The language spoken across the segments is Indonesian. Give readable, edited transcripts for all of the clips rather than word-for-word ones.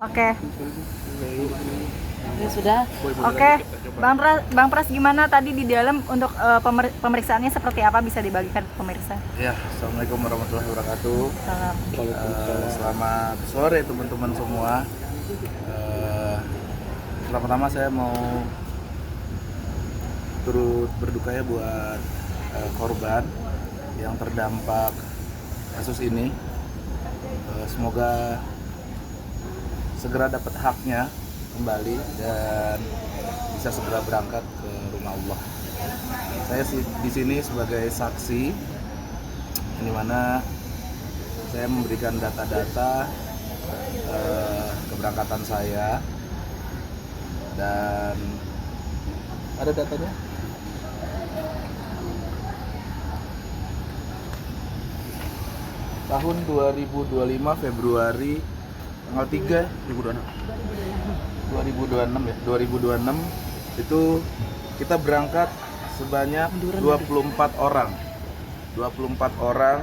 Oke, Ya sudah. oke. Bang Pras gimana tadi di dalam untuk pemeriksaannya seperti apa, bisa dibagikan ke pemirsa? Ya, Assalamualaikum warahmatullahi wabarakatuh. Salam. Selamat sore teman-teman semua. Pertama-tama saya mau turut berduka ya buat korban yang terdampak kasus ini. Semoga segera dapat haknya kembali dan bisa segera berangkat ke rumah Allah. Saya di sini sebagai saksi, di mana saya memberikan data-data keberangkatan saya dan ada datanya. Tahun 2025 Februari tanggal 3 2026 ya. 2026 itu kita berangkat sebanyak 24 orang. 24 orang,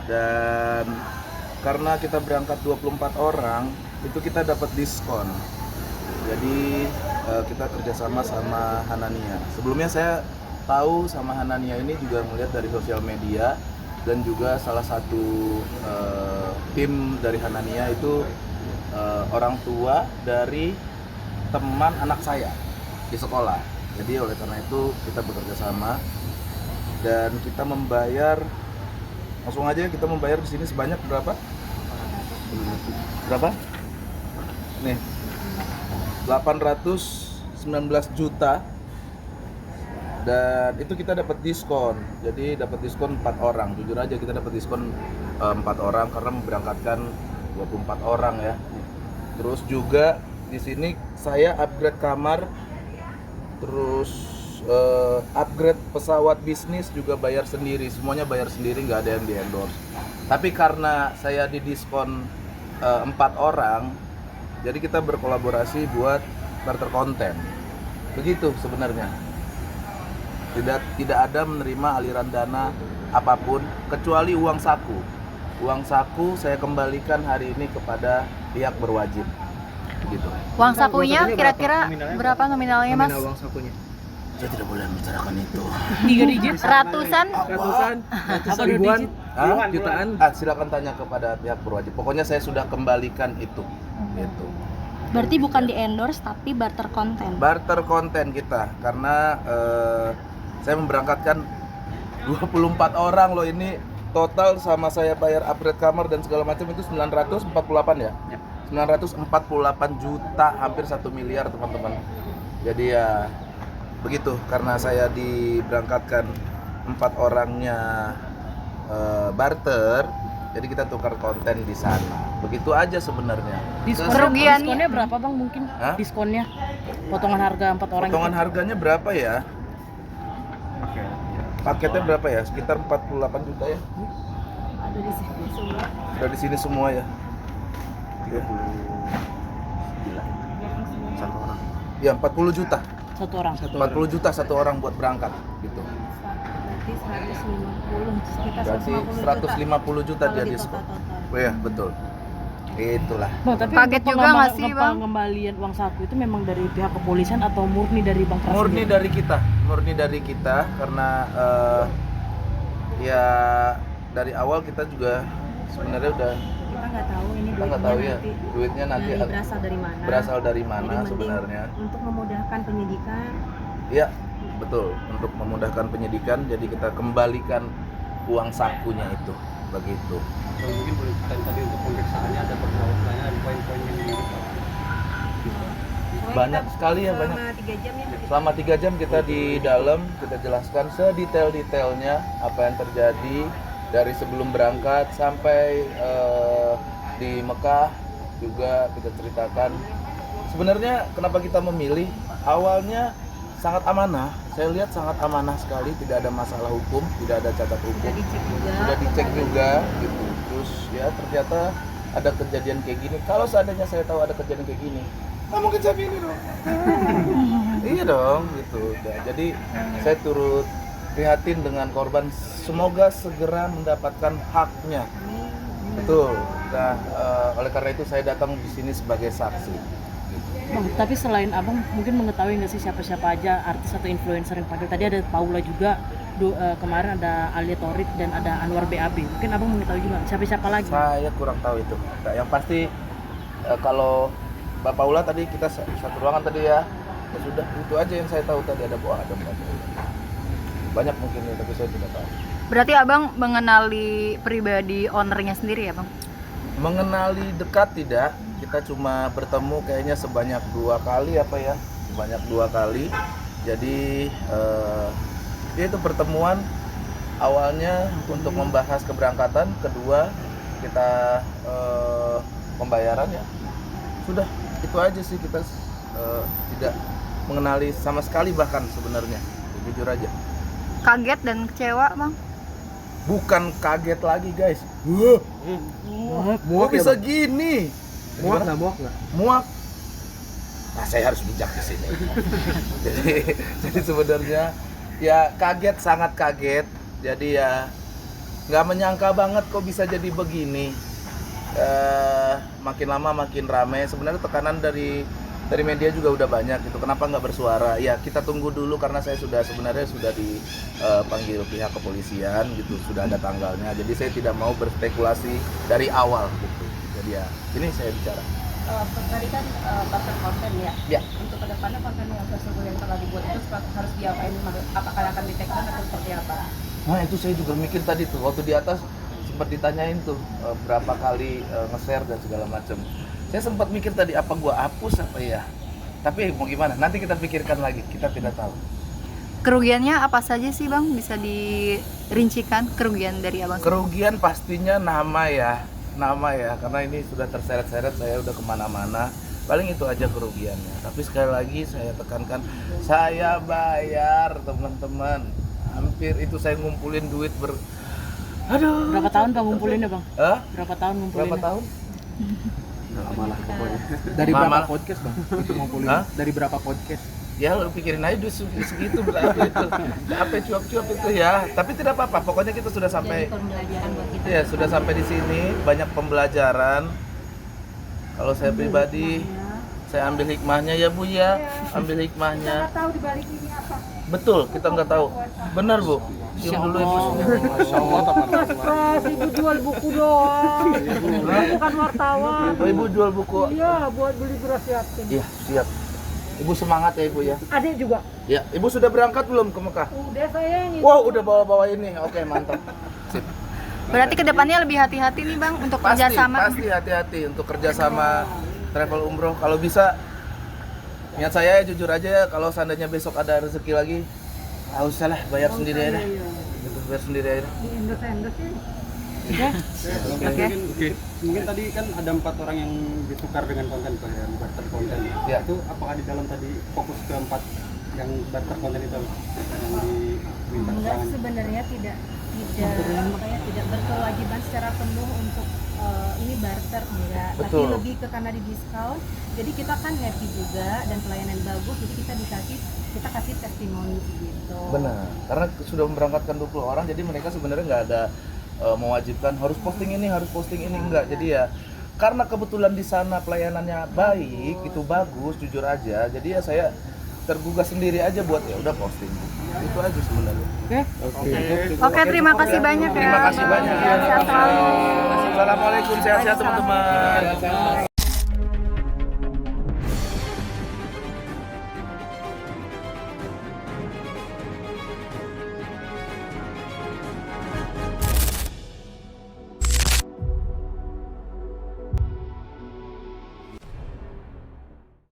dan karena kita berangkat 24 orang itu kita dapat diskon. Jadi kita kerjasama sama Hanania. Sebelumnya saya tahu sama Hanania ini juga melihat dari sosial media, dan juga salah satu tim dari Hanania itu orang tua dari teman anak saya di sekolah. Jadi oleh karena itu kita bekerja sama dan kita membayar, langsung aja kita membayar di sini sebanyak berapa? Nih, 819 juta. Dan itu kita dapat diskon. Jadi dapat diskon 4 orang. Jujur aja kita dapat diskon 4 orang karena memberangkatkan 24 orang ya. Terus juga di sini saya upgrade kamar, terus upgrade pesawat bisnis juga bayar sendiri, semuanya bayar sendiri, nggak ada yang di endorse. Tapi karena saya di diskon 4 orang, jadi kita berkolaborasi buat barter konten. Begitu sebenarnya. Tidak ada menerima aliran dana apapun kecuali uang saku. Uang saku saya kembalikan hari ini kepada pihak berwajib. Begitu. Uang sakunya kira-kira berapa nominalnya, Mas? Nominal uang sakunya. Saya tidak boleh membicarakan itu. 3 digit. Ratusan? Ratusan ribuan, jutaan. Silakan tanya kepada pihak berwajib. Pokoknya saya sudah kembalikan itu. Gitu. Berarti bukan di endorse tapi barter konten. Barter konten kita karena saya memberangkatkan 24 orang loh ini. Total sama saya bayar upgrade kamar dan segala macam itu 948 ya? 948 juta, hampir 1 miliar teman-teman. Jadi ya begitu, karena saya diberangkatkan 4 orangnya barter, jadi kita tukar konten di sana. Begitu aja sebenarnya. Diskonnya berapa Bang mungkin? Hah? Diskonnya? Potongan harga 4 orang. Potongan harganya berapa ya? Paketnya berapa ya? Sekitar 48 juta ya? Ada di sini semua. Udah di sini semua ya? 39 satu orang. Ya 40 juta. Satu orang. 40 juta satu orang buat berangkat gitu. Berarti 150, sekitar Berarti 150 juta dia diskon. Oh ya, betul. Itulah. Bang, tapi Kaget untuk juga nggak sih, Bang? pengembalian uang saku itu memang dari pihak kepolisian atau murni dari Bang Pras? Murni sendiri? dari kita karena ya dari awal kita juga sebenarnya udah Kita nggak tahu ini kita nggak tahu ya duitnya nanti berasal dari mana Jadi mending sebenarnya. Untuk memudahkan penyidikan. Iya, betul. Untuk memudahkan penyidikan, jadi kita kembalikan uang sakunya itu, begitu. Mungkin boleh ceritain tadi untuk pemeriksaannya ada beberapa pertanyaan, poin-poin yang dimiliki. Banyak sekali ya, banyak. Selama 3 jam ya. Selama 3 jam kita di dalam, kita jelaskan sedetail-detailnya apa yang terjadi dari sebelum berangkat sampai di Mekah juga kita ceritakan. Sebenarnya kenapa kita memilih, awalnya sangat amanah. Saya lihat sangat amanah sekali, tidak ada masalah hukum, tidak ada cacat hukum. Sudah dicek juga gitu. Terus ya ternyata ada kejadian kayak gini. Kalau seandainya saya tahu ada kejadian kayak gini, nggak mungkin saya pilih dong. Iya dong gitu. Nah, jadi saya turut prihatin dengan korban. Semoga segera mendapatkan haknya. Betul. Nah, oleh karena itu saya datang di sini sebagai saksi. Bang, tapi selain abang mungkin mengetahui nggak sih siapa-siapa aja artis atau influencer yang panggil? Tadi ada Paula juga, kemarin ada Alia Torik dan ada Anwar BAB. Mungkin abang mengetahui juga siapa-siapa lagi? Saya kurang tahu itu. Nah, yang pasti kalau Mbak Paula tadi kita satu ruangan tadi ya. Ya sudah, itu aja yang saya tahu tadi ada Mbak Adam. Banyak mungkin ya, tapi saya tidak tahu. Berarti abang mengenali pribadi ownernya sendiri ya bang? Mengenali dekat tidak, kita cuma bertemu kayaknya sebanyak 2 kali apa ya, sebanyak 2 kali. Jadi ya itu pertemuan awalnya untuk membahas keberangkatan, kedua kita pembayaran ya. Sudah, itu aja sih, kita tidak mengenali sama sekali bahkan sebenarnya, jujur aja. Kaget dan kecewa bang? Bukan kaget lagi guys. Muak bisa gini. Muak nggak? Muak. Nah, saya harus bijak di sini. jadi sebenarnya ya kaget, sangat kaget. Jadi ya nggak menyangka banget kok bisa jadi begini. Makin lama makin ramai. Sebenarnya tekanan dari media juga udah banyak gitu. Kenapa nggak bersuara? Ya kita tunggu dulu karena saya sebenarnya sudah dipanggil pihak kepolisian gitu, sudah ada tanggalnya. Jadi saya tidak mau berspekulasi dari awal gitu. Jadi ya ini saya bicara. Tadi kan barter konten ya. Ya. Untuk kedepannya konten yang tersebut yang telah dibuat itu harus diapain? Apakah akan di-take-down atau seperti apa? Nah itu saya juga mikir tadi tuh, waktu di atas sempat ditanyain tuh berapa kali nge-share dan segala macam. Saya sempat mikir tadi apa gua hapus apa ya. Tapi mau gimana? Nanti kita pikirkan lagi. Kita tidak tahu. Kerugiannya apa saja sih bang? Bisa dirincikan kerugian dari abang? Kerugian pastinya nama ya, karena ini sudah terseret-seret, saya udah kemana-mana. Paling itu aja kerugiannya. Tapi sekali lagi saya tekankan, saya bayar teman-teman. Hampir itu saya ngumpulin duit Aduh. Berapa tahun bang ngumpulinnya bang? Berapa tahun ngumpulinnya? Berapa tahun? Lama lah pokoknya. Dari berapa podcast bang? Itu ngumpulin. Dari berapa podcast? Ya lu pikirin aja duit segitu berapa itu. Capek cuap-cuap itu ya. Tapi tidak apa-apa. Pokoknya kita sudah sampai. Jadi pembelajaran buat kita. Ya sudah sampai di sini. Banyak pembelajaran. Kalau saya pribadi, saya ambil hikmahnya ya Bu ya. Ambil hikmahnya. Tahu di balik ini apa? Betul, kita nggak tahu. Benar Bu. Cium dulu Ibu. Masya Allah. Mas, ibu jual buku doang. Bukan wartawan. Oh, Ibu jual buku. Iya, buat beli beras yatim. Iya, siap. Ibu semangat ya Ibu ya. Adik juga. Ya, Ibu sudah berangkat belum ke Mekah? Udah saya ini. Wow, udah bawa-bawa ini. Oke, mantap. Sip. Berarti kedepannya lebih hati-hati nih bang untuk kerjasama. Pasti hati-hati untuk kerjasama travel umroh. Kalau bisa, niat saya jujur aja ya, kalau seandainya besok ada rezeki lagi, nggak usah lah, bayar sendiri aja. Gitu, bayar sendiri aja. Di endorse ya. Oke. Mungkin tadi kan ada 4 orang yang ditukar dengan konten tuh, yang barter konten. Ya. Itu apakah di dalam tadi fokus ke 4 yang barter konten itu yang diminta Enggak, keterangan? sebenarnya makanya tidak berkewajiban secara penuh untuk ini barter enggak, tapi Betul. lebih ke karena di diskon. Jadi kita kan happy juga dan pelayanan bagus, jadi kita kasih testimoni gitu. Benar, karena sudah memberangkatkan 20 orang, jadi mereka sebenarnya nggak ada mewajibkan harus posting ini enggak. Jadi ya karena kebetulan di sana pelayanannya baik, itu bagus, jujur aja. Jadi ya saya tergugah sendiri aja buat ya udah posting. Itu aja sebenarnya. Oke, terima kasih banyak ya. Terima kasih banyak ya. Sehat selalu. Assalamualaikum, sehat-sehat teman-teman.